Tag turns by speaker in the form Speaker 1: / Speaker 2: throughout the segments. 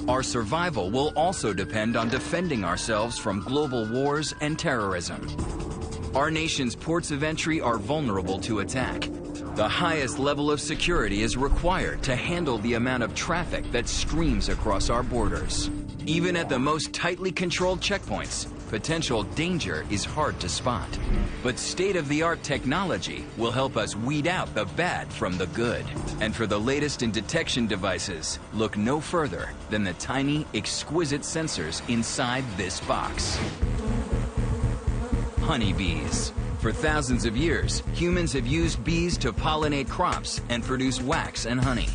Speaker 1: Our survival will also depend on defending ourselves from global wars and terrorism. Our nation's ports of entry are vulnerable to attack. The highest level of security is required to handle the amount of traffic that streams across our borders. Even at the most tightly controlled checkpoints, potential danger is hard to spot. But state-of-the-art technology will help us weed out the bad from the good. And for the latest in detection devices, look no further than the tiny, exquisite sensors inside this box. Honeybees. For thousands of years, humans have used bees to pollinate crops and produce wax and honey.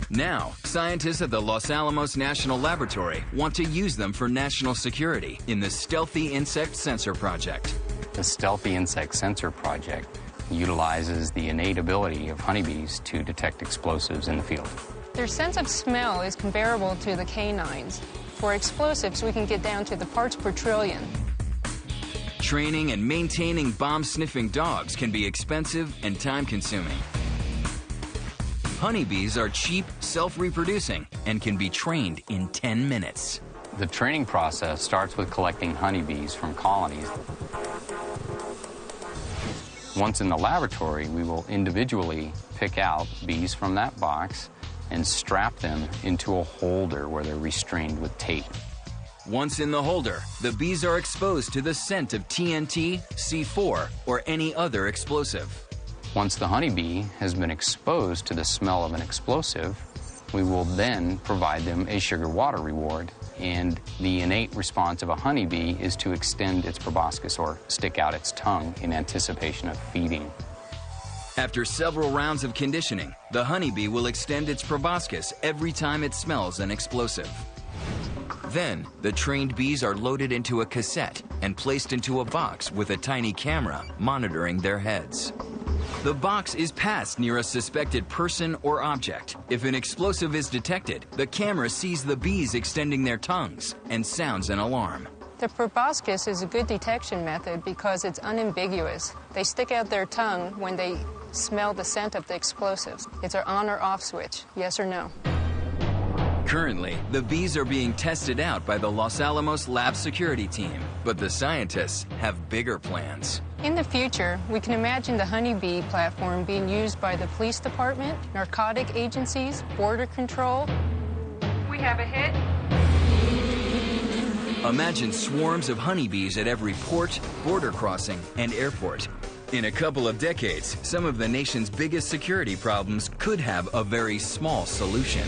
Speaker 1: Now, scientists at the Los Alamos National Laboratory want to use them for national security in the Stealthy Insect Sensor Project.
Speaker 2: The Stealthy Insect Sensor Project utilizes the innate ability of honeybees to detect explosives in the field.
Speaker 3: Their sense of smell is comparable to the canines. For explosives, we can get down to the parts per trillion.
Speaker 1: Training and maintaining bomb-sniffing dogs can be expensive and time-consuming. Honeybees are cheap, self-reproducing, and can be trained in 10 minutes.
Speaker 2: The training process starts with collecting honeybees from colonies. Once in the laboratory, we will individually pick out bees from that box and strap them into a holder where they're restrained with tape.
Speaker 1: Once in the holder, the bees are exposed to the scent of TNT, C4, or any other explosive.
Speaker 2: Once the honeybee has been exposed to the smell of an explosive, we will then provide them a sugar-water reward. And the innate response of a honeybee is to extend its proboscis or stick out its tongue in anticipation of feeding.
Speaker 1: After several rounds of conditioning, the honeybee will extend its proboscis every time it smells an explosive. Then, the trained bees are loaded into a cassette and placed into a box with a tiny camera monitoring their heads. The box is passed near a suspected person or object. If an explosive is detected, the camera sees the bees extending their tongues and sounds an alarm.
Speaker 3: The proboscis is a good detection method because it's unambiguous. They stick out their tongue when they smell the scent of the explosives. It's an on or off switch, yes or no.
Speaker 1: Currently, the bees are being tested out by the Los Alamos Lab security team, but the scientists have bigger plans.
Speaker 3: In the future, we can imagine the honeybee platform being used by the police department, narcotic agencies, border control. We have a hit.
Speaker 1: Imagine swarms of honeybees at every port, border crossing, and airport. In a couple of decades, some of the nation's biggest security problems could have a very small solution.